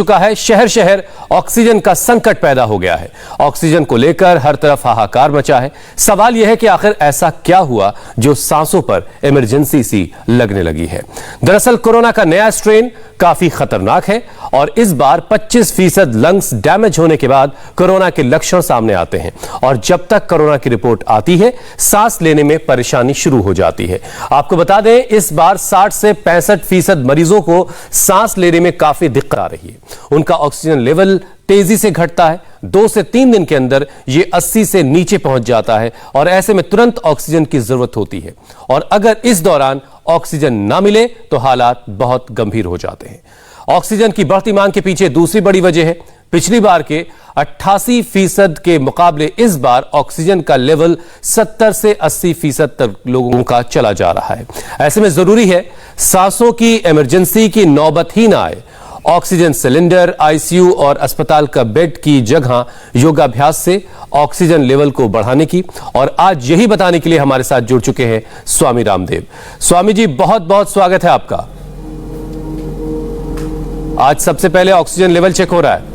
चुका है। शहर शहर ऑक्सीजन का संकट पैदा हो गया है। ऑक्सीजन को लेकर हर तरफ हाहाकार मचा है। सवाल यह है कि आखिर ऐसा क्या हुआ जो सांसों पर इमरजेंसी सी लगने लगी है। दरअसल कोरोना का नया स्ट्रेन काफी खतरनाक है और इस बार 25% लंग्स डैमेज होने के बाद कोरोना के लक्षण सामने आते हैं और जब तक कोरोना की रिपोर्ट आती है सांस लेने में परेशानी शुरू हो जाती है। आपको बता दें इस बार 60 से 65% मरीजों को सांस लेने में काफी दिक्कत आ रही है। उनका ऑक्सीजन लेवल तेजी से घटता है। 2 से 3 दिन के अंदर यह 80 से नीचे पहुंच जाता है और ऐसे में तुरंत ऑक्सीजन की जरूरत होती है और अगर इस दौरान ऑक्सीजन ना मिले तो हालात बहुत गंभीर हो जाते हैं। ऑक्सीजन की बढ़ती मांग के पीछे दूसरी बड़ी वजह है। पिछली बार के 88% के मुकाबले इस बार ऑक्सीजन का लेवल 70 से 80% तक लोगों का चला जा रहा है। ऐसे में जरूरी है सांसों की इमरजेंसी की नौबत ही ना आए। ऑक्सीजन सिलेंडर, आईसीयू और अस्पताल का बेड की जगह योगाभ्यास से ऑक्सीजन लेवल को बढ़ाने की, और आज यही बताने के लिए हमारे साथ जुड़ चुके हैं स्वामी रामदेव। स्वामी जी, बहुत बहुत स्वागत है आपका। आज सबसे पहले ऑक्सीजन लेवल चेक हो रहा है।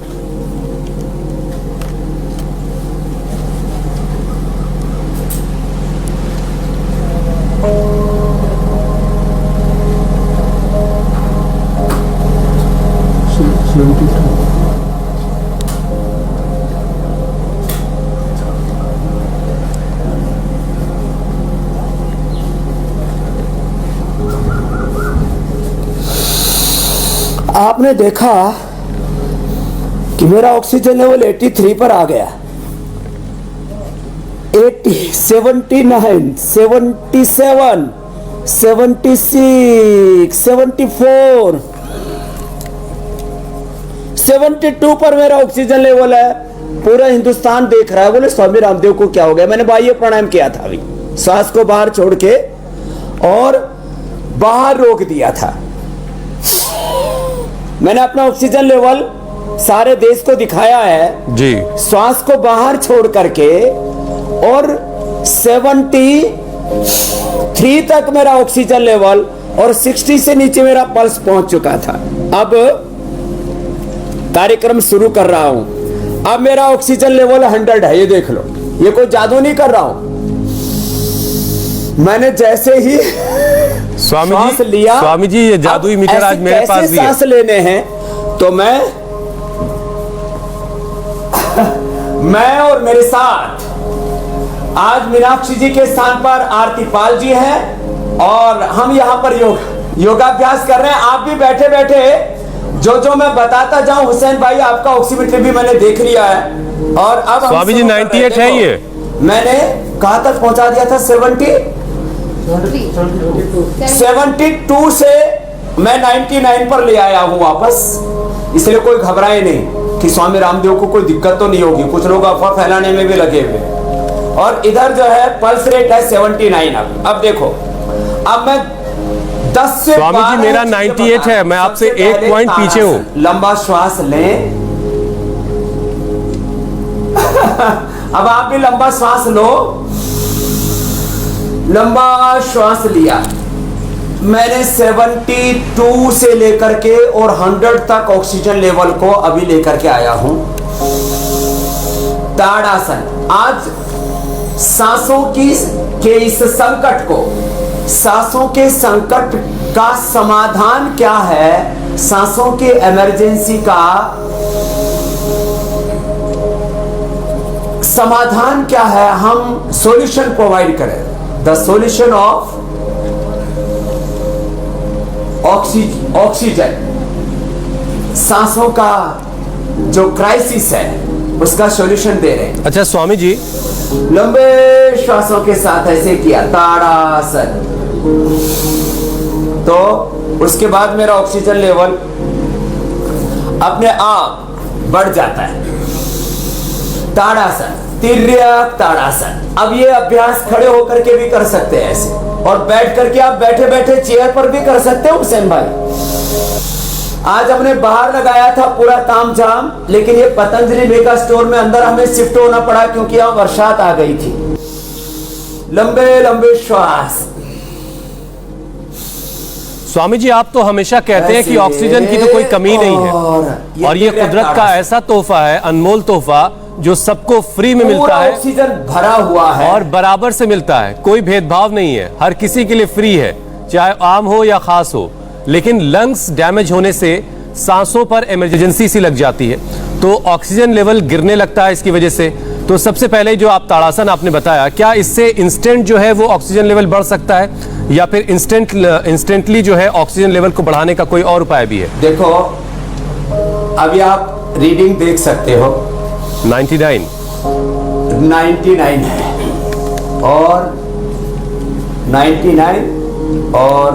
आपने देखा कि मेरा ऑक्सीजन लेवल 83 पर आ गया। 80, 79, 77, 76, 74, 72 पर मेरा ऑक्सीजन लेवल है। पूरा हिंदुस्तान देख रहा है। बोले स्वामी रामदेव को क्या हो गया। मैंने बाह्य प्राणायाम किया था अभी, सांस को बाहर छोड़ के और बाहर रोक दिया था। मैंने अपना ऑक्सीजन लेवल सारे देश को दिखाया है जी। श्वास को बाहर छोड़ करके और 73 तक मेरा ऑक्सीजन लेवल और 60 से नीचे मेरा पल्स पहुंच चुका था। अब कार्यक्रम शुरू कर रहा हूं। अब मेरा ऑक्सीजन लेवल 100 है। ये देख लो, ये कोई जादू नहीं कर रहा हूं। मैंने जैसे ही सांस लिया, स्वामी जी ये जादुई मीटर आज मेरे पास भी है। सांस लेने हैं तो मैं और मेरे साथ आज मीनाक्षी जी के स्थान पर आरती पाल जी हैं और हम यहाँ पर योगाभ्यास कर रहे हैं। आप भी बैठे बैठे जो मैं बताता जाऊं, हुसैन भाई आपका ऑक्सीमीटर भी मैंने देख लिया है। और अब स्वामी जी 98 है। ये मैंने कहां तक पहुंचा दिया था? 72 से मैं 99 पर ले आया हूं वापस। इसलिए कोई घबराए नहीं कि स्वामी रामदेव को कोई दिक्कत तो नहीं होगी। कुछ लोग अफवाह फैलाने में भी लगे हुए। और इधर जो है पल्स रेट है 79। अब देखो, अब मैं 10 से स्वामी जी मेरा 98 है। मैं आपसे 1 पॉइंट पीछे हूं। लंबा श्वास लें। अब आप भी लंबा श्वास लो। लंबा श्वास लिया। मैंने 72 से लेकर के और 100 तक ऑक्सीजन लेवल को अभी लेकर के आया हूं। ताड़ासन। आज सांसों के इस संकट को, सांसों के संकट का समाधान क्या है, सांसों के इमरजेंसी का समाधान क्या है, हम सॉल्यूशन प्रोवाइड करें। द सॉल्यूशन ऑफ ऑक्सीजन, सांसों का जो क्राइसिस है उसका सॉल्यूशन दे रहे हैं। अच्छा स्वामी जी, लंबे श्वासों के साथ ऐसे किया ताड़ासन, तो उसके बाद मेरा ऑक्सीजन लेवल अपने आप बढ़ जाता है। ताड़ासन, तिर्यक ताड़ासन। अब ये अभ्यास खड़े होकर के भी कर सकते हैं ऐसे, और बैठ करके आप बैठे बैठे चेयर पर भी कर सकते हो हुसैन भाई। आज हमने बाहर लगाया था पूरा तामझाम, लेकिन ये पतंजलि मेगा स्टोर में अंदर हमें शिफ्ट होना पड़ा क्योंकि यहाँ बरसात आ गई थी। लंबे लंबे श्वास, स्वामी जी, आप तो हमेशा कहते हैं कि ऑक्सीजन की तो कोई कमी नहीं है, और ये कुदरत का ऐसा तोहफा है, अनमोल तोहफा, जो सबको फ्री में मिलता है, ऑक्सीजन भरा हुआ है और बराबर से मिलता है, कोई भेदभाव नहीं है, हर किसी के लिए फ्री है, चाहे आम हो या खास हो। लेकिन लंग्स डैमेज होने से सांसों पर इमरजेंसी सी लग जाती है, तो ऑक्सीजन लेवल गिरने लगता है इसकी वजह से। तो सबसे पहले जो आप ताड़ासन आपने बताया, क्या इससे इंस्टेंट जो है वो ऑक्सीजन लेवल बढ़ सकता है, या फिर इंस्टेंटली जो है ऑक्सीजन लेवल को बढ़ाने का कोई और उपाय भी है? देखो, अभी आप रीडिंग देख सकते हो, 99 है, और 99, और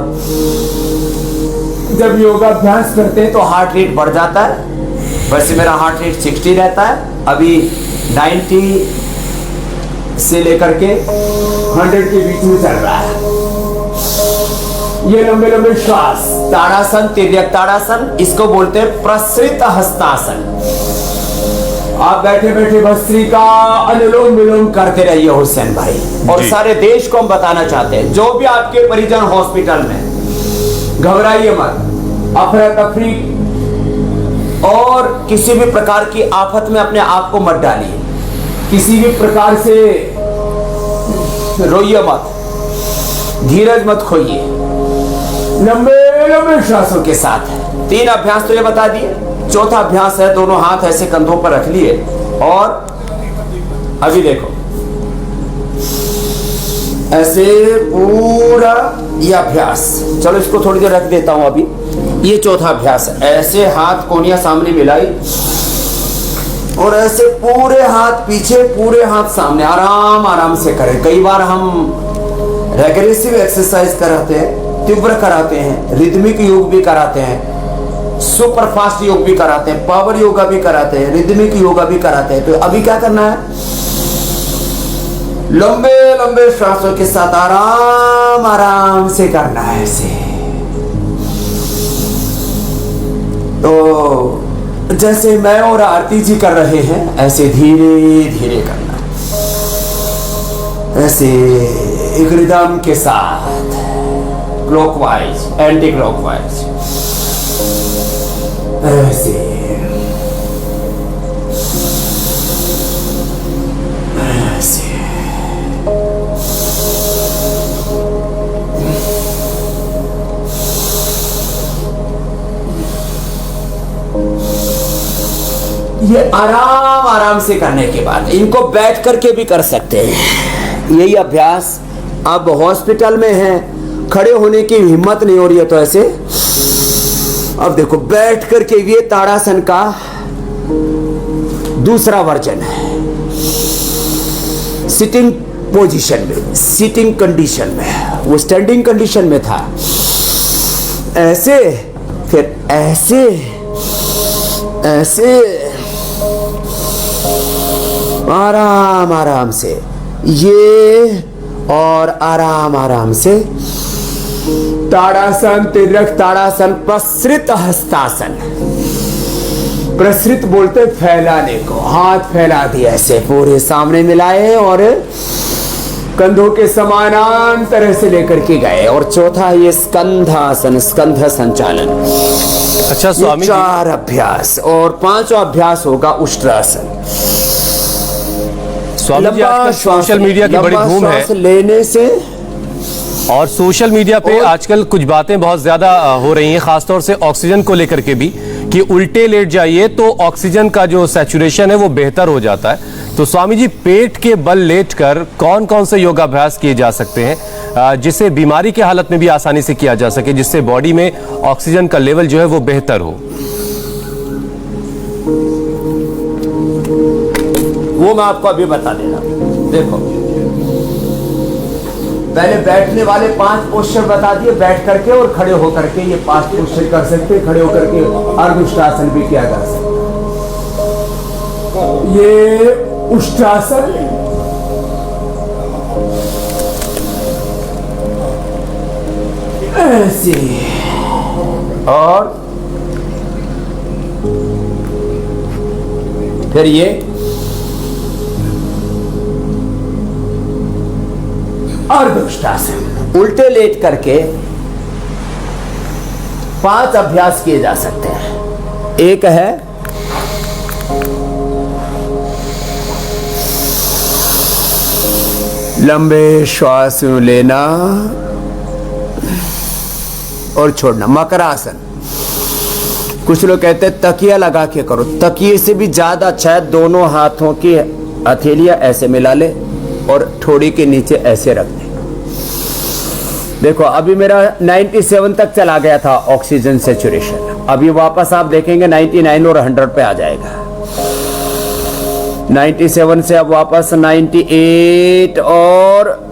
जब योगाभ्यास करते हैं तो हार्ट रेट बढ़ जाता है। वैसे मेरा हार्ट रेट 60 रहता है, अभी 90 से लेकर के 100 के बीच में चल रहा है। ये लंबे लंबे श्वास, ताड़ासन, तिर्यक ताड़ासन, इसको बोलते हैं प्रसृत हस्तासन। आप बैठे बैठे भस्त्रिका, अनुलोम विलोम करते रहिए हुसैन भाई। और सारे देश को हम बताना चाहते हैं, जो भी आपके परिजन हॉस्पिटल में, घबराइए मत, अफरा तफरी और किसी भी प्रकार की आफत में अपने आप को मत डालिए, किसी भी प्रकार से रोइए मत, धीरज मत खोइए, लंबे लंबे श्वासों के साथ। 3 अभ्यास तो ये बता दिए, चौथा अभ्यास है दोनों हाथ ऐसे कंधों पर रख लिए, और अभी देखो ऐसे पूरा ये अभ्यास, चलो इसको थोड़ी देर रख देता हूं। अभी ये चौथा अभ्यास है, ऐसे हाथ कोनियां सामने मिलाई और ऐसे पूरे हाथ पीछे, पूरे हाथ सामने, आराम आराम से करें। कई बार हम रेग्रेसिव एक्सरसाइज कराते हैं, तीव्र कराते हैं, रिदमिक योग भी कराते हैं, सुपर फास्ट योग भी कराते हैं, पावर योगा भी कराते हैं, रिदमिक योगा भी कराते हैं। तो अभी क्या करना है, लंबे लंबे श्वासों के साथ आराम आराम से करना है ऐसे। तो जैसे मैं और आरती जी कर रहे हैं, ऐसे धीरे धीरे करना, ऐसे एक रिदम के साथ, क्लॉकवाइज, एंटी क्लॉकवाइज, ऐसे ऐसे। ये आराम आराम से करने के बाद इनको बैठ करके भी कर सकते हैं। यही अभ्यास, अब हॉस्पिटल में हैं, खड़े होने की हिम्मत नहीं हो रही है, तो ऐसे। अब देखो बैठ करके, ये ताड़ासन का दूसरा वर्जन है, सिटिंग पोजीशन में, सिटिंग कंडीशन में, वो स्टैंडिंग कंडीशन में था, ऐसे, फिर ऐसे, ऐसे, आराम आराम से ये, और आराम आराम से ताड़ासन, तिर्यक ताड़ासन, प्रसृत हस्तासन। प्रसृत बोलते फैलाने को, हाथ फैला दिए ऐसे पूरे सामने मिलाए और कंधों के समानांतर से लेकर के गए। और चौथा ये स्कंधासन, स्कंध संचालन। अच्छा स्वामी, 4 अभ्यास, और 5वां अभ्यास होगा उष्ट्रासन। स्वामी जी, आजकल सोशल मीडिया की बड़ी धूम है लेने से, और सोशल मीडिया पे आजकल कुछ बातें बहुत ज्यादा हो रही हैं, खासतौर से ऑक्सीजन को लेकर के भी, कि उल्टे लेट जाइए तो ऑक्सीजन का जो सैचुरेशन है वो बेहतर हो जाता है। तो स्वामी जी, पेट के बल लेटकर कौन कौन से योगाभ्यास किए जा सकते हैं जिसे बीमारी की हालत में भी आसानी से किया जा सके, जिससे बॉडी में ऑक्सीजन का लेवल जो है वो बेहतर हो? वो मैं आपको अभी बता दे रहा हूं। देखो, पहले बैठने वाले 5 पोस्चर बता दिए, बैठ करके और खड़े होकर के ये 5 पोस्चर कर सकते, खड़े होकर के अर्धउष्ट्रासन भी किया जा सकता। ये उष्ट्रासन, ऐसे, और फिर ये अर्धउष्ट्रासन, उल्टे लेट करके 5 अभ्यास किए जा सकते हैं। एक है लंबे श्वास लेना और छोड़ना, मकरासन। कुछ लोग कहते हैं तकिया लगा के करो, तकिए से भी ज्यादा अच्छा है। दोनों हाथों की हथेलियां ऐसे मिला ले और ठोड़ी के नीचे ऐसे रख दे। देखो अभी मेरा 97 तक चला गया था ऑक्सीजन सैचुरेशन, अभी वापस आप देखेंगे 99 और 100 पे आ जाएगा। 97 से अब वापस 98 और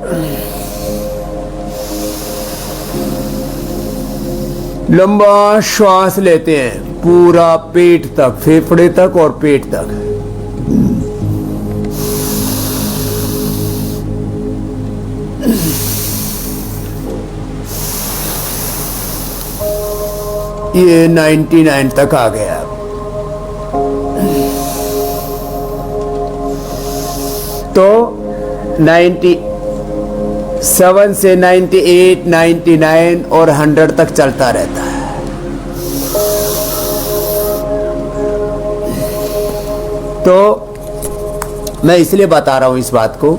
लंबा श्वास लेते हैं पूरा पेट तक, फेफड़े तक और पेट तक। ये 99 तक आ गया। तो 97 से 98, 99 और 100 तक चलता रहता है। तो मैं इसलिए बता रहा हूं इस बात को।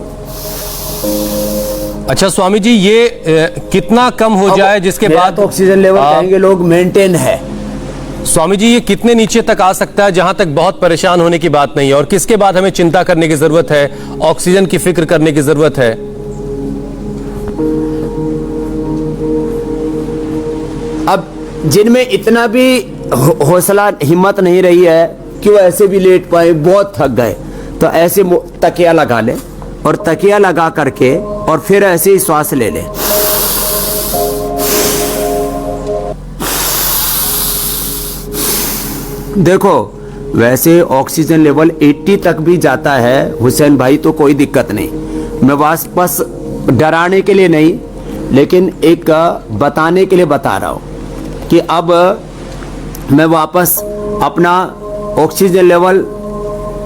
अच्छा स्वामी जी, ये कितना कम हो जाए जिसके बाद ऑक्सीजन लेवल कहेंगे लोग मेंटेन है। स्वामी जी, ये कितने नीचे तक आ सकता है जहां तक बहुत परेशान होने की बात नहीं है, और किसके बाद हमें चिंता करने की जरूरत है, ऑक्सीजन की फिक्र करने की जरूरत है? अब जिनमें इतना भी हौसला हिम्मत नहीं रही है कि वो ऐसे भी लेट पाए, बहुत थक गए, तो ऐसे तकिया लगा ले और तकिया लगा करके और फिर ऐसे ही श्वास ले ले। देखो वैसे ऑक्सीजन लेवल 80 तक भी जाता है हुसैन भाई, तो कोई दिक्कत नहीं। मैं वापस डराने के लिए नहीं, लेकिन एक बताने के लिए बता रहा हूं कि अब मैं वापस अपना ऑक्सीजन लेवल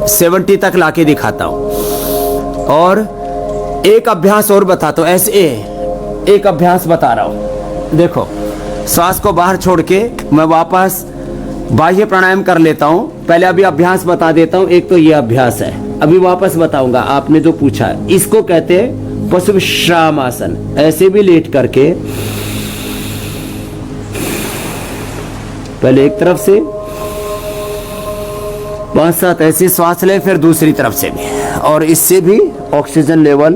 70 तक लाके दिखाता हूं। और एक अभ्यास और बताता हूं, ऐसे एक अभ्यास बता रहा हूं। देखो श्वास को बाहर छोड़ के मैं वापस बाह्य प्राणायाम कर लेता हूं। पहले अभी अभ्यास बता देता हूं। एक तो ये अभ्यास है, अभी वापस बताऊंगा आपने जो पूछा है। इसको कहते हैं पशु विश्राम आसन। ऐसे भी लेट करके पहले एक तरफ से 5-7 ऐसे श्वास ले, फिर दूसरी तरफ से भी, और इससे भी ऑक्सीजन लेवल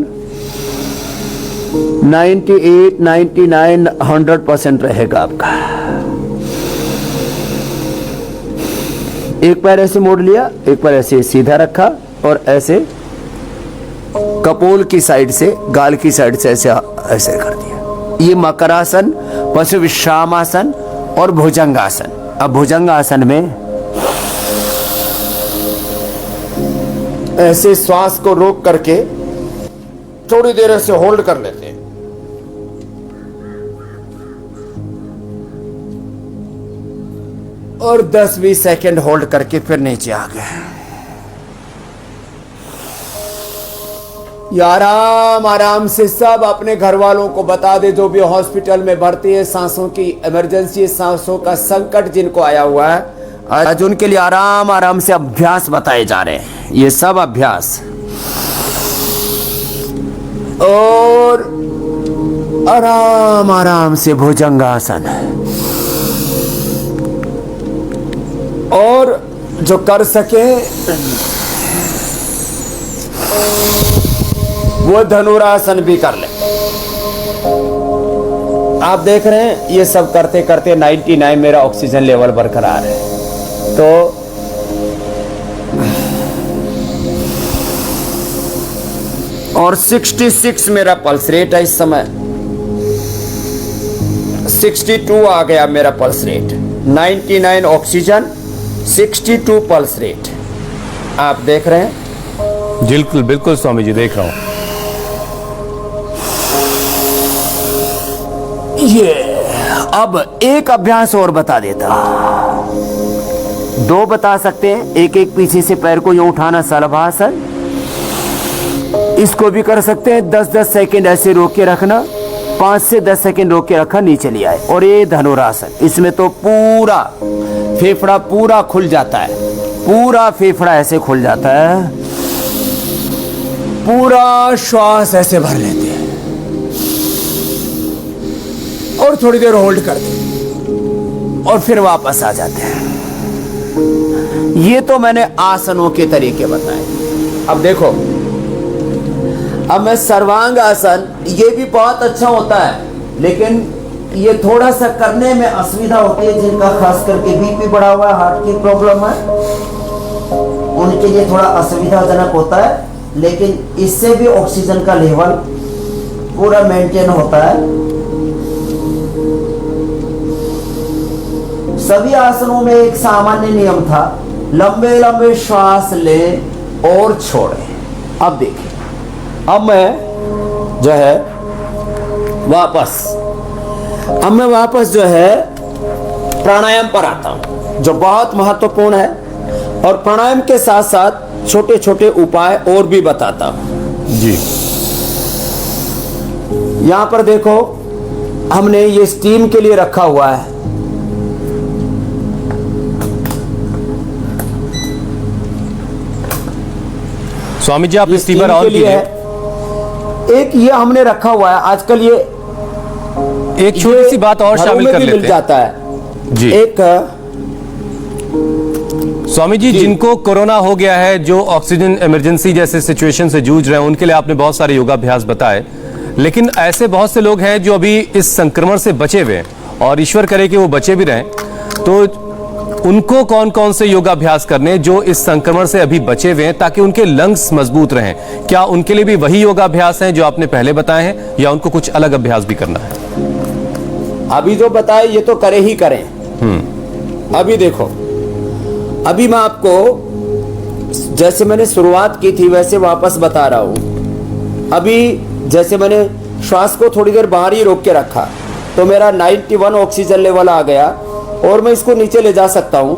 98, 99, 100% रहेगा आपका। एक पैर ऐसे मोड़ लिया, एक पैर ऐसे सीधा रखा और ऐसे कपोल की साइड से, गाल की साइड से ऐसे ऐसे कर दिया। ये मकरासन, पशु विश्रामासन और भुजंगासन। अब भुजंगासन में ऐसे श्वास को रोक करके थोड़ी देर ऐसे होल्ड कर लेते हैं। और 10-20 सेकेंड होल्ड करके फिर नीचे आ गए। आराम आराम से सब अपने घर वालों को बता दे, जो भी हॉस्पिटल में भर्ती है, सांसों की इमरजेंसी, सांसों का संकट जिनको आया हुआ है, आज उनके लिए आराम आराम से अभ्यास बताए जा रहे हैं। ये सब अभ्यास और आराम आराम से भुजंगासन। और जो कर सके वो धनुरासन भी कर ले। आप देख रहे हैं ये सब करते करते 99 मेरा ऑक्सीजन लेवल बरकरार है। तो और 66 मेरा पल्स रेट है इस समय। 62 आ गया मेरा pulse rate. 99 oxygen, 62 pulse rate. आप देख रहे हैं? बिल्कुल बिल्कुल स्वामी जी, देख रहा हूं। ये अब एक अभ्यास और बता देता, 2 बता सकते हैं। एक एक पीछे से पैर को यूं उठाना, सलभासन। इसको भी कर सकते हैं, 10-10 सेकेंड ऐसे रोक के रखना 5 से 10 सेकंड रोक के रखा, नीचे लिया है। और ये धनुरासन, इसमें तो पूरा फेफड़ा पूरा खुल जाता है, पूरा फेफड़ा ऐसे खुल जाता है, पूरा श्वास ऐसे भर लेते हैं और थोड़ी देर होल्ड करते हैं और फिर वापस आ जाते हैं। ये तो मैंने आसनों के तरीके बताए। अब देखो, अब मैं सर्वांग आसन, ये भी बहुत अच्छा होता है, लेकिन ये थोड़ा सा करने में असुविधा होती है जिनका खास करके बीपी बढ़ा हुआ है, हार्ट की प्रॉब्लम है, उनके लिए थोड़ा असुविधाजनक होता है। लेकिन इससे भी ऑक्सीजन का लेवल पूरा मेंटेन होता है। सभी आसनों में एक सामान्य नियम था, लंबे लंबे श्वास लें और छोड़ें। अब देखिए, अब मैं जो है वापस जो है प्राणायाम पर आता हूं, जो बहुत महत्वपूर्ण है। और प्राणायाम के साथ साथ छोटे छोटे उपाय और भी बताता हूं जी। यहां पर देखो, हमने ये स्टीम के लिए रखा हुआ है। स्वामी जी, आप स्टीमर ऑन कीजिए। एक ये हमने रखा हुआ है, आजकल ये एक छोटी सी बात और शामिल कर लेते हैं। मिल जाता है जी। एक स्वामी जी, जिनको कोरोना हो गया है, जो ऑक्सीजन इमरजेंसी जैसे सिचुएशन से जूझ रहे हैं, उनके लिए आपने बहुत सारे योगाभ्यास बताए, लेकिन ऐसे बहुत से लोग हैं जो अभी इस संक्रमण से बचे हुए हैं, और ईश्वर करे कि वो बचे भी रहें, तो उनको कौन कौन से योगाभ्यास करने जो इस संक्रमण से अभी बचे हुए हैं, ताकि उनके लंग्स मजबूत रहें? क्या उनके लिए भी वही योगाभ्यास हैं जो आपने पहले बताए हैं, या उनको कुछ अलग अभ्यास भी करना है? अभी जो बताए ये तो करे ही करें। अभी देखो, अभी मैं आपको जैसे मैंने शुरुआत की थी वैसे वापस बता रहा हूं। अभी जैसे मैंने श्वास को थोड़ी देर बाहर ही रोक के रखा, तो मेरा 91 ऑक्सीजन लेवल आ गया और मैं इसको नीचे ले जा सकता हूं।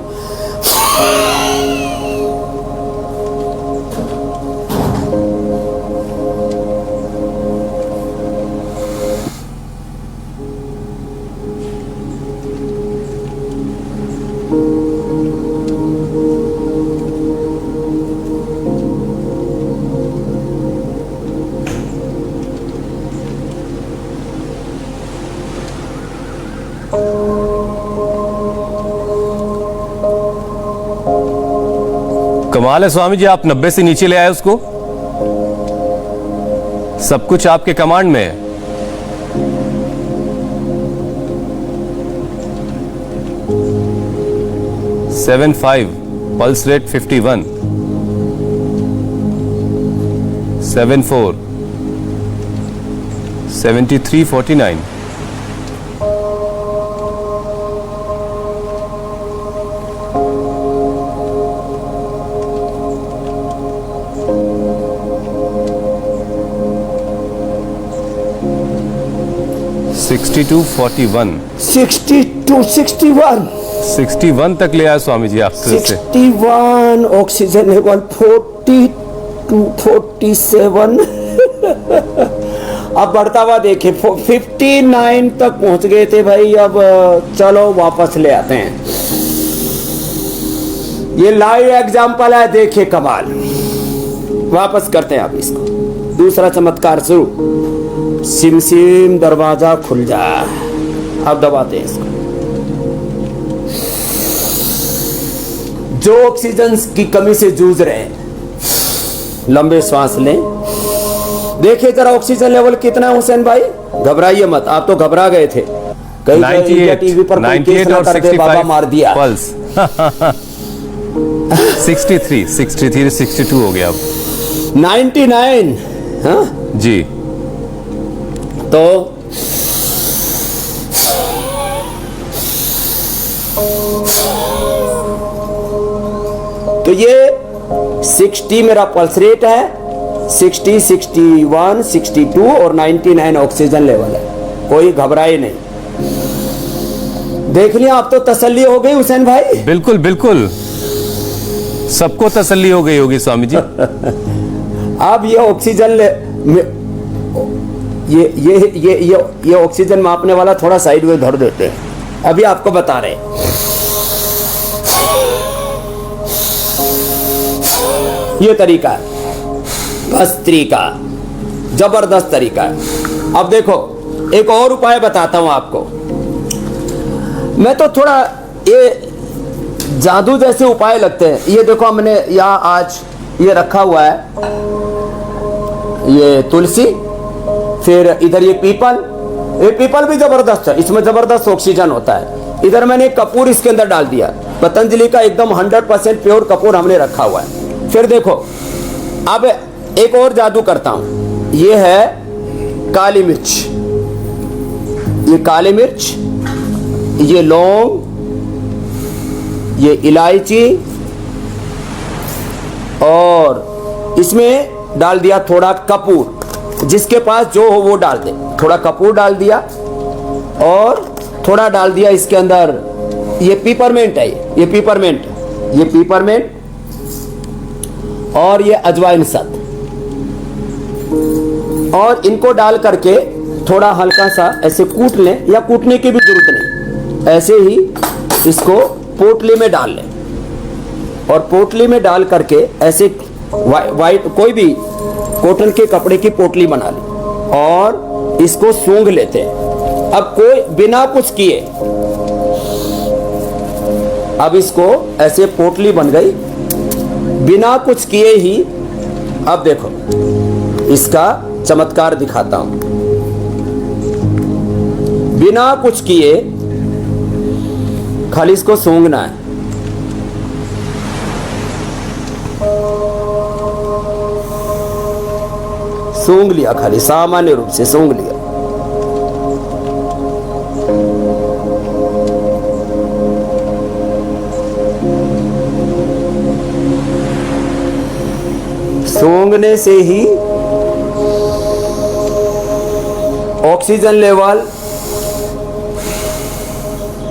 कमाल है स्वामी जी, आप 90 से नीचे ले आए उसको। सब कुछ आपके कमांड में है। Seven 5 pulse rate 51, 74, 7349। टू 41, 61 तक ले आया स्वामी जी आप। 61 ऑक्सीजन लेवल 42 47 अब बढ़ता हुआ देखे 59 तक पहुंच गए थे भाई। अब चलो वापस ले आते हैं। ये लाइव एग्जाम्पल है, देखिए कमाल। वापस करते हैं अब इसको। दूसरा चमत्कार शुरू। सिम सिम दरवाजा खुल जा। अब दबाते हैं इसको। जो ऑक्सीजन की कमी से जूझ रहे हैं, लंबे श्वास लें। देखिए जरा ऑक्सीजन लेवल कितना है हुसैन भाई। घबराइए मत, आप तो घबरा गए थे। कहीं 98, टीवी पर 98 और 65 बाबा मार दिया। पल्स 63, 62 हो गया अब। 99 हाँ जी। तो ये 60 मेरा पल्स रेट है, 60, 61, 62 और 99 ऑक्सीजन लेवल है। कोई घबराए नहीं। देख लिया, आप तो तसल्ली हो गई हुसैन भाई। बिल्कुल बिल्कुल, सबको तसल्ली हो गई होगी स्वामी जी। अब ये ऑक्सीजन ये ऑक्सीजन मापने वाला थोड़ा साइड में धर देते हैं, अभी आपको बता रहे हैं। ये तरीका है, बस तरीका, जबरदस्त तरीका है। अब देखो एक और उपाय बताता हूं आपको। मैं तो थोड़ा ये जादू जैसे उपाय लगते हैं। ये देखो हमने यहाँ आज ये रखा हुआ है, ये तुलसी, फिर इधर ये पीपल भी जबरदस्त है, इसमें जबरदस्त ऑक्सीजन होता है। इधर मैंने कपूर इसके अंदर डाल दिया, पतंजलि का एकदम 100% प्योर कपूर हमने रखा हुआ है। फिर देखो अब एक और जादू करता हूं। ये है काली मिर्च, ये काली मिर्च, ये लौंग, ये इलायची, और इसमें डाल दिया थोड़ा कपूर। जिसके पास जो हो वो डाल दे। थोड़ा कपूर डाल दिया और थोड़ा डाल दिया इसके अंदर ये पीपरमेंट है, ये पीपरमेंट और ये अजवाइन सत, और इनको डाल करके थोड़ा हल्का सा ऐसे कूट लें, या कूटने की भी जरूरत नहीं, ऐसे ही इसको पोटली में डाल लें। और पोटली में डाल करके ऐसे वाइट कोई भी कॉटन के कपड़े की पोटली बना ली और इसको सूंघ लेते हैं। अब कोई बिना कुछ किए, अब इसको ऐसे पोटली बन गई बिना कुछ किए ही। अब देखो इसका चमत्कार दिखाता हूं। बिना कुछ किए खाली इसको सूंघना है। सूंघ लिया, खाली सामान्य रूप से सूंघ लिया। सूंघने से ही ऑक्सीजन लेवल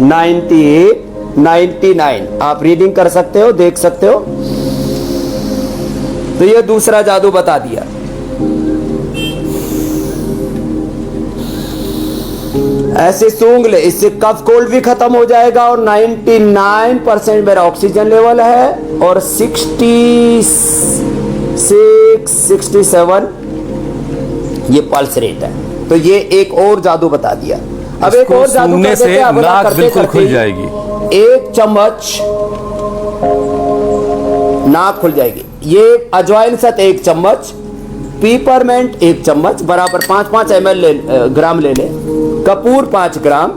98, 99 आप रीडिंग कर सकते हो, देख सकते हो। तो ये दूसरा जादू बता दिया। ऐसे सूंघ ले, इससे कफ कोल्ड भी खत्म हो जाएगा और 99% मेरा ऑक्सीजन लेवल है और 66, 67 ये पल्स रेट है। तो ये एक और जादू बता दिया। अब एक और जादू करने से नाक बिल्कुल खुल जाएगी। एक चम्मच नाक खुल जाएगी। ये अजवाइन सत 1 चम्मच, पीपरमेंट 1 चम्मच, बराबर 5-5 ml ग्राम ले ले। कपूर 5 ग्राम,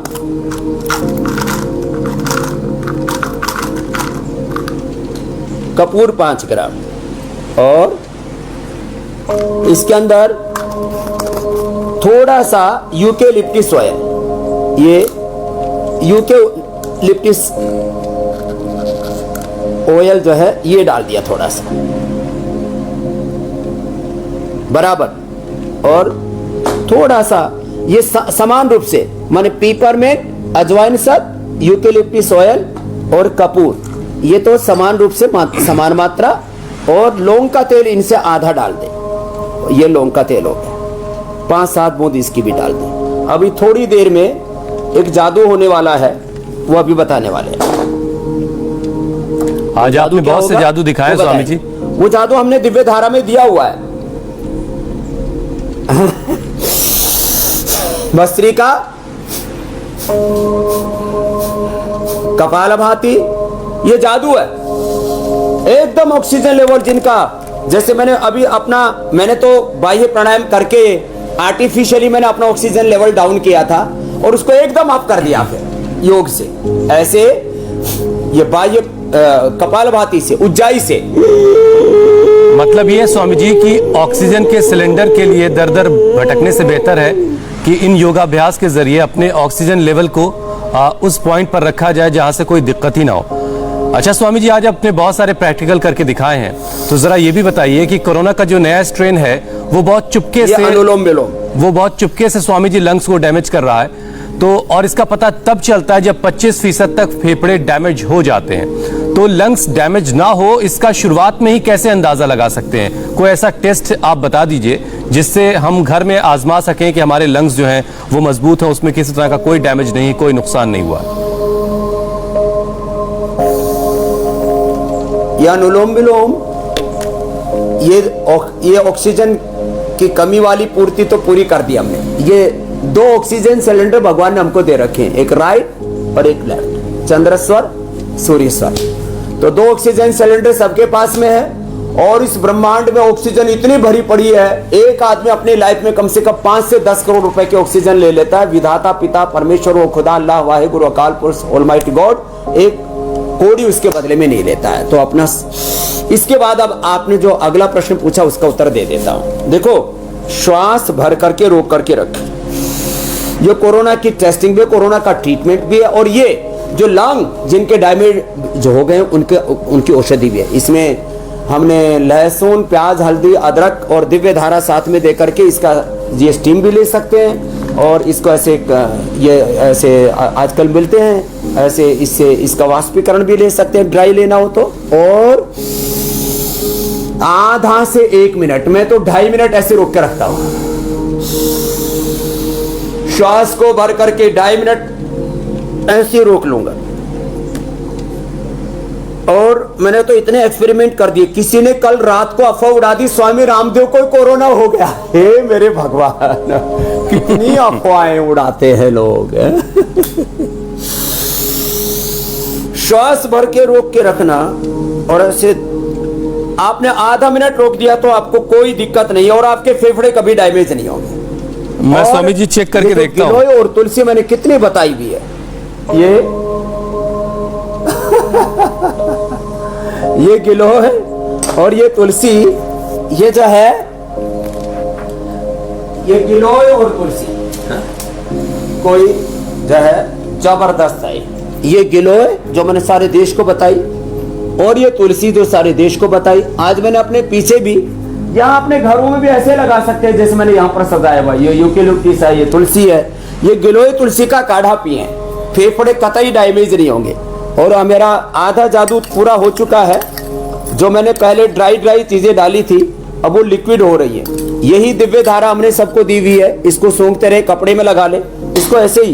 कपूर 5 ग्राम, और इसके अंदर थोड़ा सा यूकेलिप्टिस ऑयल, ये यूकेलिप्टिस ऑयल जो है ये डाल दिया थोड़ा सा बराबर, और थोड़ा सा ये समान रूप से माने पीपरमेंट, अजवाइन सत, यूकेलिप्टिस ऑयल और कपूर, ये तो समान रूप से समान मात्रा, और लौंग का तेल इनसे आधा डाल दे। ये लौंग का तेल हो गया, 5-7 बूंद इसकी भी डाल दे। अभी थोड़ी देर में एक जादू होने वाला है, वो अभी बताने वाले हैं। आज आपने बहुत से जादू दिखाए स्वामी जी। वो जादू हमने दिव्य धारा में दिया हुआ है। भस्त्रिका, कपालभाति, ये जादू है। एकदम ऑक्सीजन लेवल जिनका, जैसे मैंने अभी मैंने तो बाह्य प्राणायाम करके आर्टिफिशियली मैंने अपना ऑक्सीजन लेवल डाउन किया था और उसको एकदम अप कर दिया फिर योग से। ऐसे ये बाह्य कपालभाति से, उज्जाई से। मतलब ये स्वामी जी कि ऑक्सीजन के सिलेंडर के लिए दर दर भटकने से बेहतर है कि इन योगाभ्यास के जरिए अपने ऑक्सीजन लेवल को उस पॉइंट पर रखा जाए जहां से कोई दिक्कत ही ना हो। अच्छा स्वामी जी, आज आपने बहुत सारे प्रैक्टिकल करके दिखाए हैं, तो जरा ये भी बताइए कि कोरोना का जो नया स्ट्रेन है वो बहुत चुपके से, अनुलोम विलोम, वो बहुत चुपके से स्वामी जी लंग्स को डैमेज कर रहा है। तो और इसका पता तब चलता है जब 25% तक फेफड़े डैमेज हो जाते हैं। तो लंग्स डैमेज ना हो इसका शुरुआत में ही कैसे अंदाजा लगा सकते हैं? कोई ऐसा टेस्ट आप बता दीजिए जिससे हम घर में आजमा सकें कि हमारे लंग्स जो हैं वो मजबूत हैं, उसमें किसी तरह का कोई डैमेज नहीं, कोई नुकसान नहीं हुआ। या अनुलोम विलोम, ये ऑक्सीजन की कमी वाली पूर्ति तो पूरी कर दी हमने। ये 2 ऑक्सीजन सिलेंडर भगवान ने हमको दे रखे हैं, एक राइट और एक लेफ्ट, चंद्रस्वर सूर्यस्वर। तो 2 ऑक्सीजन सिलेंडर सबके पास में है और इस ब्रह्मांड में ऑक्सीजन इतनी भरी पड़ी है, एक आदमी अपनी लाइफ में कम से कम 5 से 10 करोड़ रुपए की ऑक्सीजन ले लेता है। विधाता पिता परमेश्वर वो खुदा अल्लाह वाहिगुरु अकाल पुरुष ऑलमाइटी गॉड एक कोड़ी उसके बदले में नहीं लेता है। तो अपना इसके बाद अब आपने जो अगला प्रश्न पूछा उसका उत्तर दे देता हूं। देखो, श्वास भर करके रोक करके रखें, ये कोरोना की टेस्टिंग भी, कोरोना का ट्रीटमेंट भी है, और ये जो लंग जिनके डैमेज जो हो गए उनकी औषधि भी है। इसमें हमने लहसुन, प्याज, हल्दी, अदरक और दिव्य धारा साथ में देकर के इसका ये स्टीम भी ले सकते हैं, और इसको ऐसे ये ऐसे आजकल मिलते हैं ऐसे, इससे इसका वाष्पीकरण भी ले सकते हैं ड्राई लेना हो तो। और आधा से 1 मिनट, मैं तो 2.5 मिनट ऐसे रोक के रखता हूं, श्वास को भर करके 2.5 मिनट ऐसे रोक लूंगा। और मैंने तो इतने एक्सपेरिमेंट कर दिए। किसी ने कल रात को अफवाह उड़ा दी स्वामी रामदेव को कोरोना हो गया। हे मेरे भगवान, कितनी अफवाहें उड़ाते हैं लोग। श्वास भर के रोक के रखना, और ऐसे आपने आधा मिनट रोक दिया तो आपको कोई दिक्कत नहीं और आपके फेफड़े कभी डैमेज नहीं होंगे। मैं स्वामी जी चेक करके देखता हूं। गिलोय और तुलसी मैंने कितनी बताई भी है। ये गिलोय है और ये तुलसी, ये जो है ये गिलोय और तुलसी कोई जो है जबरदस्त है। ये गिलोय जो मैंने सारे देश को बताई और ये तुलसी जो सारे देश को बताई। आज मैंने अपने पीछे भी, यहाँ अपने घरों में भी ऐसे लगा सकते हैं जैसे मैंने यहाँ पर सजाया हुआ। ये यूकेलिप्टस है, ये तुलसी है, ये गिलोय तुलसी का काढ़ा पिए, फेफड़े कतई डैमेज नहीं होंगे। और मेरा आधा जादू पूरा हो चुका है। जो मैंने पहले ड्राई चीजें डाली थी अब वो लिक्विड हो रही है। यही दिव्य धारा हमने सबको दी हुई है। इसको सूंघते रहे, कपड़े में लगा ले, इसको ऐसे ही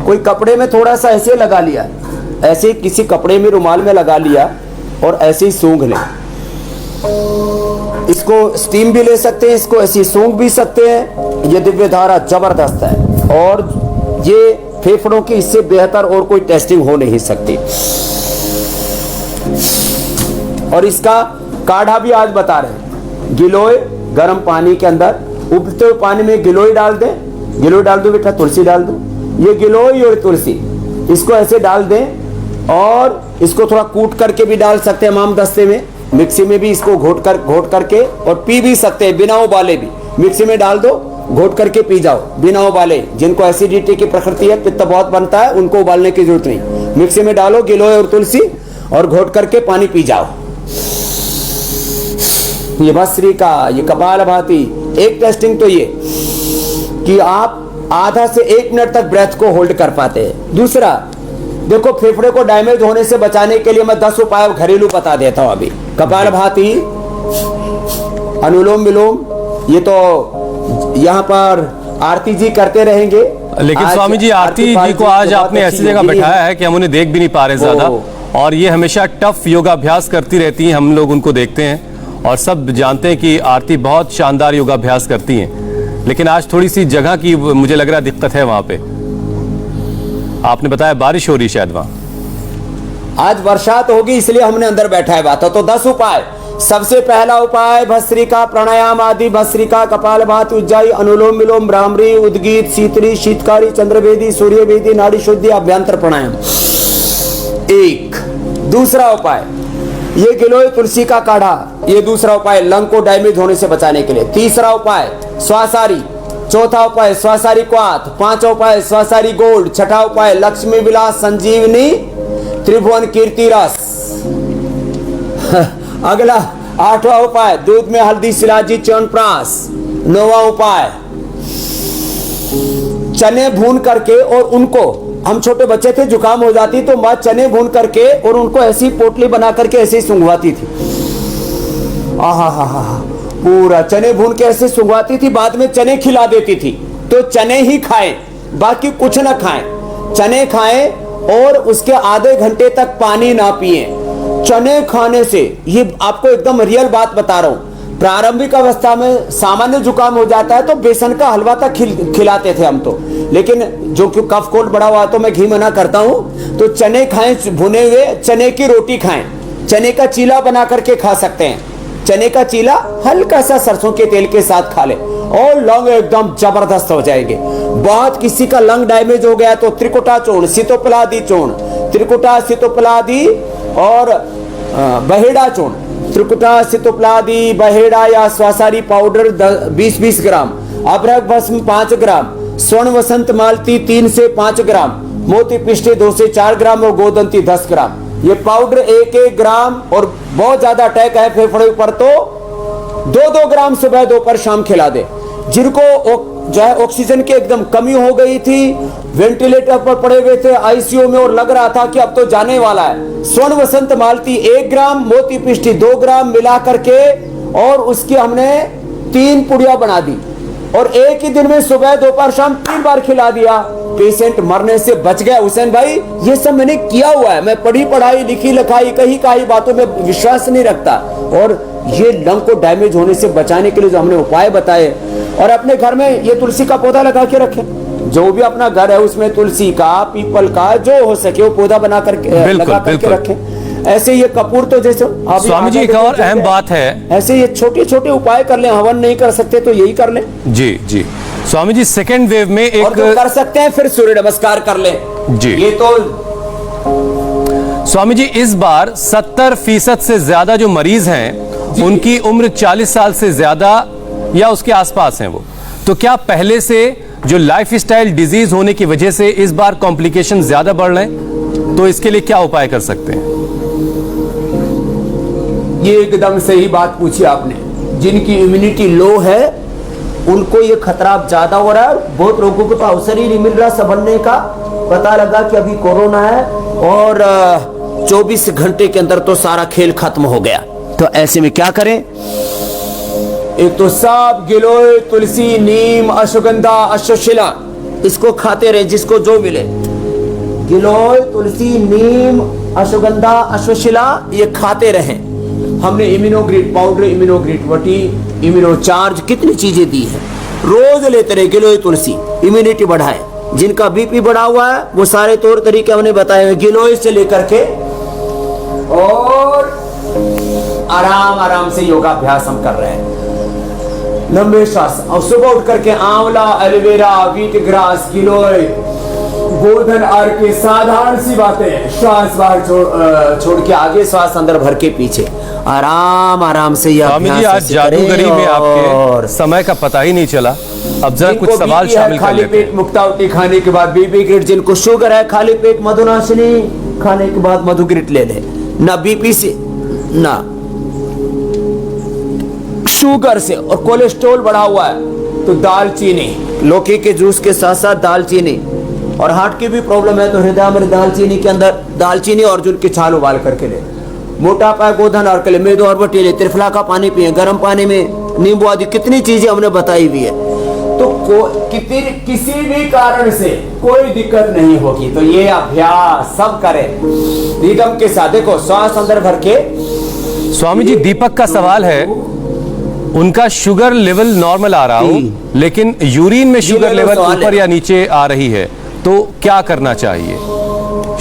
कोई कपड़े में थोड़ा सा ऐसे लगा लिया, ऐसे ही किसी कपड़े में रुमाल में लगा लिया और ऐसे ही सूंघ ले। इसको स्टीम भी ले सकते हैं, इसको ऐसे सूंघ भी सकते हैं। ये दिव्य धारा जबरदस्त है और ये फेफड़ों की इससे बेहतर और कोई टेस्टिंग हो नहीं सकती। और इसका काढ़ा भी आज बता रहे हैं। गिलोय गर्म पानी के अंदर, उबलते हुए पानी में गिलोय डाल दें, गिलोय डाल दो बेटा, तुलसी डाल दो, ये गिलोय और तुलसी इसको ऐसे डाल दें और इसको थोड़ा कूट करके भी डाल सकते हैं माम दस्ते में, मिक्सी में भी इसको घोट करके और पी भी सकते हैं बिना उबाले भी। मिक्सी में डाल दो, घोट करके पी जाओ बिना उबाले। जिनको एसिडिटी की प्रकृति है, पित्त बहुत बनता है, उनको उबालने की जरूरत नहीं। मिक्सी में डालो गिलोय और तुलसी और घोट करके पानी पी जाओ। ये भस्त्री का, ये कपालभाति। एक टेस्टिंग तो ये कि आप आधा से 1 मिनट तक ब्रेथ को होल्ड कर पाते हैं। दूसरा देखो, फेफड़े को डैमेज होने से बचाने के लिए मैं 10 उपाय घरेलू बता देता हूं अभी। कपालभाति, अनुलोम विलोम, ये तो यहाँ पर आरती जी करते रहेंगे। लेकिन स्वामी जी, आरती जी को आज आपने ऐसी जगह बैठाया है कि हम उन्हें देख भी नहीं पा रहे ज्यादा, और ये हमेशा टफ योगाभ्यास करती रहती हैं। हम लोग उनको देखते हैं और सब जानते हैं कि आरती बहुत शानदार योगाभ्यास करती हैं, लेकिन आज थोड़ी सी जगह की मुझे लग रहा है दिक्कत है वहां पे। आपने बताया बारिश हो रही शायद वहां। आज बरसात होगी इसलिए हमने अंदर बैठाया हुआ था। तो 10 उपाय। सबसे पहला उपाय भस्त्रिका, प्राणायाम आदि, भस्त्रिका, कपालभाति, उज्जाई, अनुलोम विलोम, भ्रामरी, उद्गीत, शीतली, शीतकारी, चंद्रवेदी, सूर्यवेदी, नाड़ी शुद्धि, अभ्यंतर प्राणायाम। 1। दूसरा उपाय ये गिलोय तुलसी का काढ़ा, ये दूसरा उपाय लंग को डैमेज होने से बचाने के लिए। तीसरा उपाय स्वासारी। चौथा उपाय स्वासारी क्वाथ। 5वां उपाय स्वासारी गोल्ड। 6वां उपाय लक्ष्मी विलास संजीवनी त्रिभुवन कीर्ति रस। अगला 8वां उपाय दूध में हल्दी शिलाजी च्यवनप्राश। 9वां उपाय चने भून करके, और उनको, हम छोटे बच्चे थे, जुकाम हो जाती तो माँ चने भून करके और उनको ऐसी पोटली बना करके ऐसे ही सूंघवाती थी। आहा हा हा, पूरा चने भून के ऐसे सूंघवाती थी, बाद में चने खिला देती थी। तो चने ही खाएं, बाकी कुछ ना खाएं, चने खाएं और उसके आधे घंटे तक पानी ना पिएं। चने खाने से, ये आपको एकदम रियल बात बता रहा हूं, प्रारंभिक अवस्था में सामान्य जुकाम हो जाता है तो बेसन का हलवा तक खिलाते थे हम तो, लेकिन जो कि कफ कोल्ड बढ़ा हुआ तो मैं घी मना करता हूं। तो चने खाएं, भुने हुए चने की रोटी खाएं, चने का चीला बना करके खा सकते हैं। चने का चीला हल्का सा सरसों के तेल के साथ खा ले और लंग एकदम जबरदस्त हो जाएंगे। बहुत किसी का लंग डैमेज हो गया तो त्रिकुटा चूर्ण, सीतोपलादी चूर्ण, त्रिकुटा सीतोपलादी और बहेड़ा चूर्ण, त्रिकुटा सीतोपलादी बहेड़ा या स्वासारी पाउडर 20-20 ग्राम, अभ्रक भस्म 5 ग्राम, स्वर्ण वसंत मालती 3 से 5 ग्राम, मोती पिष्टे 2 से 4 ग्राम और गोदंती 10 ग्राम। ये पाउडर 1-1 ग्राम, और बहुत ज्यादा अटैक है फेफड़े पर तो 2-2 ग्राम सुबह दोपहर शाम खिला दे। जिनको जो है ऑक्सीजन की एकदम कमी हो गई थी, वेंटिलेटर पर पड़े हुए थे आईसीयू में और लग रहा था कि अब तो जाने वाला है, स्वर्ण वसंत मालती 1 ग्राम, मोती पिष्टी 2 ग्राम मिला करके और उसकी हमने 3 पुड़िया बना दी और एक ही दिन में सुबह दोपहर शाम 3 बार खिला दिया। पेशेंट मरने से बच गया। हुसैन भाई, ये सब मैंने किया हुआ है। मैं पढ़ी पढ़ाई लिखी लिखाई कहीं कहीं बातों में विश्वास नहीं रखता, और ये लंग को डैमेज होने से बचाने के लिए जो हमने उपाय बताए, और अपने घर में ये तुलसी का पौधा लगा के रखें। जो भी अपना घर है उसमें तुलसी का, पीपल का, जो हो सके वो पौधा बना करके लगा करके रखें। ऐसे ये कपूर तो जैसे स्वामी जी एक और अहम बात है, ऐसे ये छोटे छोटे उपाय कर लें। हवन नहीं कर सकते तो यही कर लें। जी जी स्वामी जी, सेकेंड वेव में एक और जो कर सकते हैं फिर सूर्य नमस्कार कर लें जी। ये तो स्वामी जी, इस बार 70% से ज्यादा जो मरीज हैं उनकी उम्र 40 साल से ज्यादा या उसके आसपास हैं वो, तो क्या पहले से जो लाइफस्टाइल डिजीज होने की वजह से इस बार कॉम्प्लिकेशन ज्यादा बढ़ रहे हैं, तो इसके लिए क्या उपाय कर सकते हैं? ये एकदम सही बात पूछी आपने। जिनकी इम्यूनिटी लो है उनको ये खतरा ज्यादा हो रहा है। बहुत लोगों को तो अवसर ही नहीं मिल रहा संभलने का। पता लगा कि अभी कोरोना है और 24 घंटे के अंदर तो सारा खेल खत्म हो गया। तो ऐसे में क्या करें? एक तो सब गिलोय, तुलसी, नीम, अश्वगंधा, अश्वशिला, इसको खाते रहे जिसको जो मिले। गिलोय, तुलसी, नीम, अश्वगंधा, अश्वशिला, ये खाते रहें। हमने इम्यूनोग्रिड पाउडर, इम्यूनोग्रिड वटी, इम्यूनोचार्ज, कितनी चीजें दी हैं। रोज लेते रहे गिलोय, तुलसी, इम्यूनिटी बढ़ाए। जिनका बीपी बढ़ा हुआ है वो सारे तौर तरीके हमने बताए हैं, गिलोय से लेकर के, और आराम आराम से योगाभ्यास हम कर रहे हैं। लंबे श्वास, और सुबह उठ करके आंवला, एलोवेरा, व्हीट ग्रास, गिलोय, गोधन अर्क, साधारण सी बातें। श्वास बाहर छोड़ के आगे, श्वास अंदर भर के पीछे, आराम आराम से यह स्वामी जी, आज जादूगरी में आपके समय का पता ही नहीं चला। अब जरा कुछ सवाल शामिल कर लेते हैं। खाली पेट मुक्तावती खाने के बाद बीपी ग्रिड, जिनको शुगर है खाली पेट मधुनाशिनी खाने के बाद मधु ग्रिड ले ले। ना बीपी से ना शुगर से, और कोलेस्ट्रॉल बढ़ा हुआ है तो दालचीनी, लौकी के जूस के साथ साथ दालचीनी, और हार्ट की भी प्रॉब्लम है तो हृदय में दालचीनी के अंदर दालचीनी और अर्जुन की छाल उबाल करके ले। मोटापा, गोधन अर्क ले, मेदो और बटी ले, त्रिफला का पानी पिए, गर्म पानी में नींबू आदि, कितनी चीजें हमने बताई हुई है। तो किसी भी कारण से कोई दिक्कत नहीं होगी। तो ये अभ्यास सब करें रिदम के साथ। देखो श्वास अंदर भर के। स्वामी जी, दीपक का सवाल है, उनका शुगर लेवल नॉर्मल आ रहा हो लेकिन यूरिन में शुगर लेवल ऊपर या नीचे आ रही है, तो क्या करना चाहिए?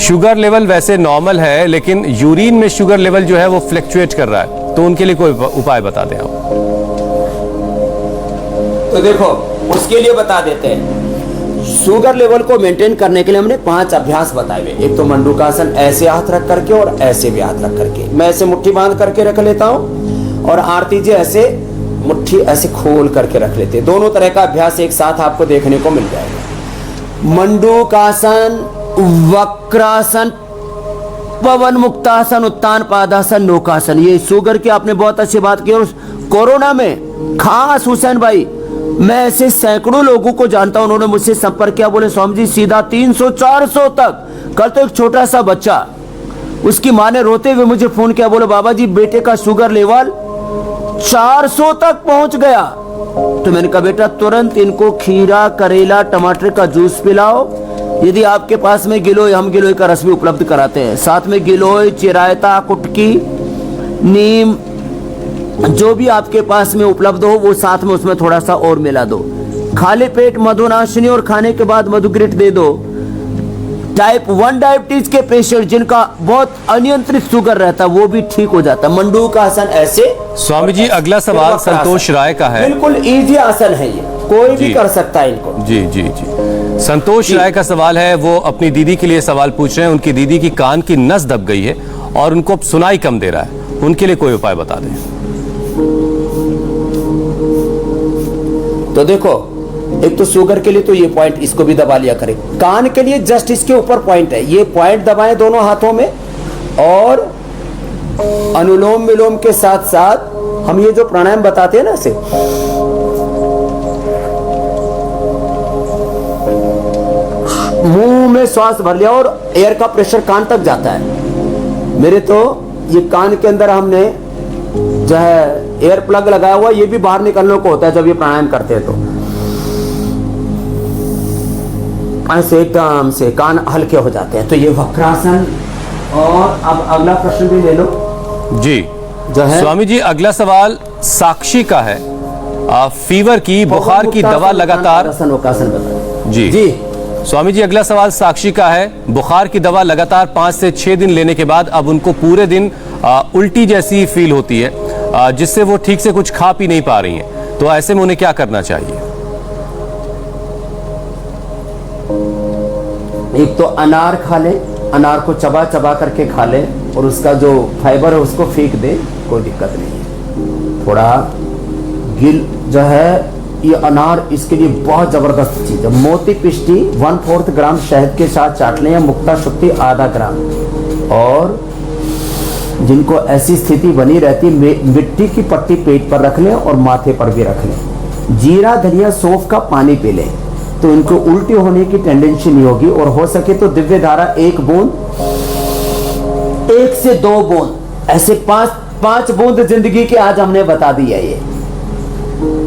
शुगर लेवल वैसे नॉर्मल है लेकिन यूरिन में शुगर लेवल जो है वो फ्लक्चुएट कर रहा है, तो उनके लिए कोई उपाय बता दें आप। तो देखो उसके लिए बता देते हैं। शुगर लेवल को मेंटेन करने के लिए हमने 5 अभ्यास बताए हुए। एक तो मंडूकासन, ऐसे हाथ रख करके और ऐसे भी हाथ रख करके। मैं ऐसे मुट्ठी बांध करके रख लेता हूं और आरती जी ऐसे मुट्ठी ऐसे खोल करके रख लेते हैं। दोनों तरह का अभ्यास एक साथ आपको देखने को मिल जाएगा। मंडूकासन, वक्रासन, पवन मुक्तासन, उत्तान पादासन, नौकासन। ये शुगर की आपने बहुत अच्छी बात की। और कोरोना में खास हुसैन भाई मैं ऐसे सैकड़ों लोगों को जानता हूं, उन्होंने मुझसे संपर्क किया, बोले स्वामी जी सीधा 300-400 तक। कल तो एक छोटा सा बच्चा, उसकी मां ने रोते हुए मुझे फोन किया, बोले बाबा जी बेटे का शुगर लेवल 400 तक पहुंच गया। तो मैंने कहा बेटा तुरंत इनको खीरा, करेला, टमाटर का जूस पिलाओ। यदि आपके पास में गिलोय, हम गिलोय का रस भी उपलब्ध कराते हैं, साथ में गिलोय, चिरायता, कुटकी, नीम, जो भी आपके पास में उपलब्ध हो वो साथ में उसमें थोड़ा सा और मिला दो। खाली पेट मधुनाशिनी और खाने के बाद मधुग्रिट दे दो। टाइप 1 डायबिटीज के पेशेंट जिनका बहुत अनियंत्रित शुगर रहता है वो भी ठीक हो जाता है। मंडूक आसन ऐसे। स्वामी जी अगला सवाल संतोष राय का है। बिल्कुल इजी आसन है ये, कोई भी कर सकता है इनको। जी जी जी संतोष राय का सवाल है, वो अपनी दीदी के लिए सवाल पूछ रहे हैं। उनकी दीदी की कान की नस दब गई है और उनको अब सुनाई कम दे रहा है, उनके लिए कोई उपाय बता दें। तो देखो, एक तो शुगर के लिए तो ये पॉइंट, इसको भी दबा लिया करें। कान के लिए जस्ट इसके ऊपर पॉइंट है, ये पॉइंट दबाएं दोनों हाथों में, और अनुलोम विलोम के साथ साथ हम ये जो प्राणायाम बताते हैं ना, इसे मुंह में श्वास भर लिया और एयर का प्रेशर कान तक जाता है। मेरे तो ये कान के अंदर हमने जो है एयर प्लग लगाया हुआ, ये भी बाहर निकलने को होता है जब ये प्राणायाम करते हैं। तो ऐसे एकदम से कान हल्के हो जाते हैं। तो ये वक्रासन। और अब अगला प्रश्न भी ले लो जी जो है। स्वामी जी अगला सवाल साक्षी का है। फीवर की, बुखार की दवा लगातार। जी जी स्वामी जी अगला सवाल साक्षी का है। बुखार की दवा लगातार 5 से 6 दिन लेने के बाद अब उनको पूरे दिन उल्टी जैसी फील होती है, जिससे वो ठीक से कुछ खा पी नहीं पा रही हैं। तो ऐसे में उन्हें क्या करना चाहिए? एक तो अनार खा ले, अनार को चबा चबा करके खा ले और उसका जो फाइबर है उसको फेंक दे, कोई दिक्कत नहीं है। थोड़ा गिल जो है ये अनार, इसके लिए बहुत जबरदस्त चीज है। मोती पिष्टी 1/4 ग्राम शहद के साथ चाट लें, या मुक्ता शुक्ति आधा ग्राम। और जिनको ऐसी स्थिति बनी रहती, मिट्टी की पट्टी पेट पर रख लें और माथे पर भी रख लें। जीरा, धनिया, सौंफ का पानी पी लें तो इनको उल्टी होने की टेंडेंसी नहीं होगी। और हो सके तो दिव्य धारा 1 बूंद, 1 से 2 बूंद, ऐसे 5 बूंद जिंदगी की आज हमने बता दी है। ये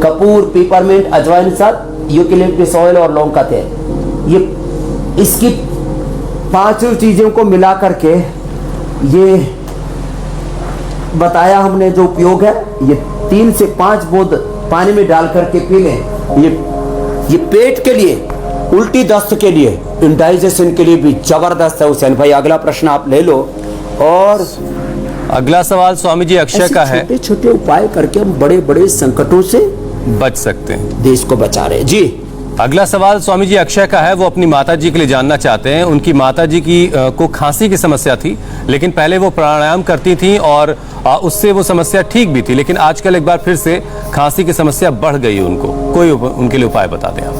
कपूर, पीपरमिंट, अजवाइन, साथ यूकेलिप्टस ऑयल और लौंग का तेल, ये इसकी 5 चीजों को मिला करके ये बताया हमने जो उपयोग है, ये 3 से 5 बूंद पानी में डाल करके पी लें। ये पेट के लिए, उल्टी दस्त के लिए, इंडाइजेशन के लिए भी जबरदस्त है। हुसैन भाई अगला प्रश्न आप ले लो। और अगला सवाल स्वामी जी अक्षय का है। छोटे छोटे उपाय करके हम बड़े बड़े संकटों से बच सकते हैं, देश को बचा रहे हैं। जी अगला सवाल स्वामी जी अक्षय का है। वो अपनी माता जी के लिए जानना चाहते हैं। उनकी माता जी की को खांसी की समस्या थी, लेकिन पहले वो प्राणायाम करती थी और उससे वो समस्या ठीक भी थी, लेकिन आजकल एक बार फिर से खांसी की समस्या बढ़ गई है उनको। कोई उनके लिए उपाय बता दें आप।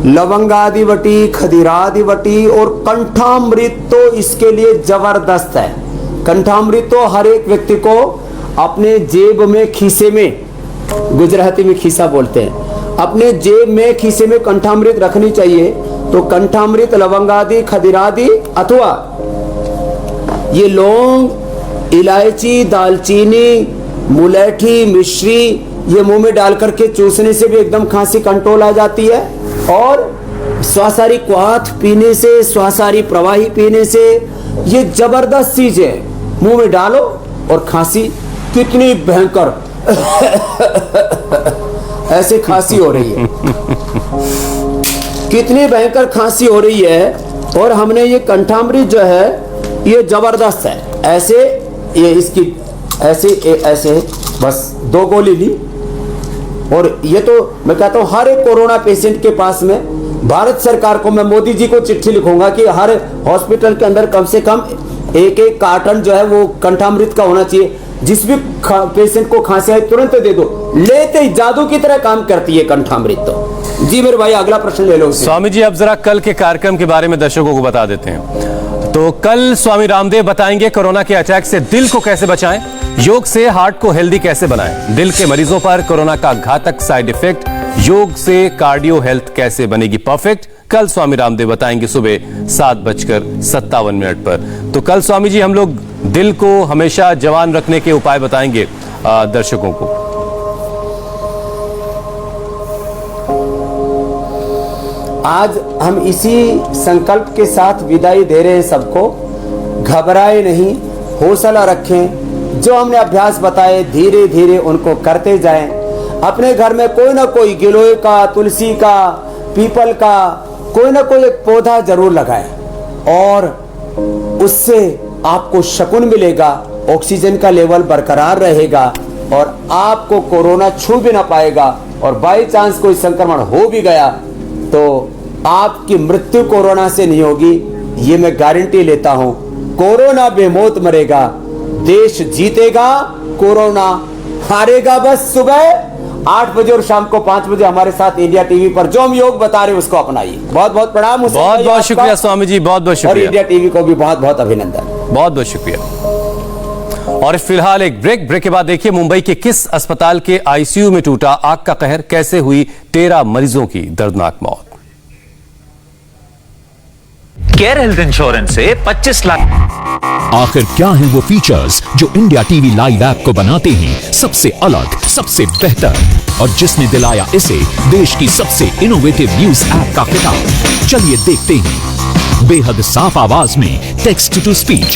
लवंगादिवटी, खदिरादिवटी और कंठामृत तो इसके लिए जबरदस्त है। कंठामृत तो हर एक व्यक्ति को अपने जेब में, खीसे में, गुजराती में खीसा बोलते हैं, अपने जेब में, खीसे में कंठामृत रखनी चाहिए। तो कंठामृत, लवंगादि, खदिरादि अथवा ये लौंग, इलायची, दालचीनी, मुलैठी, मिश्री, ये मुंह में डाल करके चूसने से भी एकदम खांसी कंट्रोल आ जाती है। और स्वासारी क्वाथ पीने से, स्वासारी प्रवाही पीने से, ये जबरदस्त चीज है। मुंह में डालो और खांसी कितनी भयंकर ऐसे खांसी हो रही है, कितनी भयंकर खांसी हो रही है। और हमने ये कंठामृत जो है ये जबरदस्त है। ऐसे ये इसकी ऐसे बस 2 गोली ली। और ये तो मैं कहता हूं हर एक कोरोना पेशेंट के पास में, भारत सरकार को मैं मोदी जी को चिट्ठी लिखूंगा कि हर हॉस्पिटल के अंदर कम से कम 1-1 कार्टन जो है वो कंठामृत का होना चाहिए। जिस भी पेशेंट को खांसी आए तुरंत दे दो, लेते ही जादू की तरह काम करती है कंठामृत। तो जी मेरे भाई अगला प्रश्न ले लो। स्वामी जी अब जरा कल के कार्यक्रम के बारे में दर्शकों को बता देते हैं। तो कल स्वामी रामदेव बताएंगे कोरोना के अटैक से दिल को कैसे बचाएं। योग से हार्ट को हेल्दी कैसे बनाएं? दिल के मरीजों पर कोरोना का घातक साइड इफेक्ट। योग से कार्डियो हेल्थ कैसे बनेगी परफेक्ट? कल स्वामी रामदेव बताएंगे सुबह 7:57 पर। तो कल स्वामी जी हम लोग दिल को हमेशा जवान रखने के उपाय बताएंगे दर्शकों को। आज हम इसी संकल्प के साथ विदाई दे रहे हैं सबको। घबराए नहीं, हौसला रखें। जो हमने अभ्यास बताए धीरे धीरे उनको करते जाएं। अपने घर में कोई ना कोई गिलोय का, तुलसी का, पीपल का कोई ना कोई एक पौधा जरूर लगाएं और उससे आपको शकुन मिलेगा, ऑक्सीजन का लेवल बरकरार रहेगा और आपको कोरोना छू भी ना पाएगा। और बाई चांस कोई संक्रमण हो भी गया तो आपकी मृत्यु कोरोना से नहीं होगी, ये मैं गारंटी लेता हूं। कोरोना बेमौत मरेगा, देश जीतेगा, कोरोना हारेगा। बस सुबह 8 बजे और शाम को 5 बजे हमारे साथ इंडिया टीवी पर जो हम योग बता रहे हैं उसको अपनाइए। बहुत बहुत प्रणाम। बहुत बहुत शुक्रिया स्वामी जी, बहुत बहुत शुक्रिया। और इंडिया टीवी को भी बहुत बहुत अभिनंदन। बहुत बहुत शुक्रिया। और फिलहाल एक ब्रेक के बाद देखिए मुंबई के किस अस्पताल के आईसीयू में टूटा आग का कहर, कैसे हुई 13 मरीजों की दर्दनाक मौत। केयर हेल्थ इंश्योरेंस से 25 लाख। आखिर क्या हैं वो फीचर्स जो इंडिया टीवी लाइव ऐप को बनाते हैं सबसे अलग, सबसे बेहतर, और जिसने दिलाया इसे देश की सबसे इनोवेटिव न्यूज ऐप का खिताब। चलिए देखते हैं बेहद साफ आवाज में टेक्स्ट टू स्पीच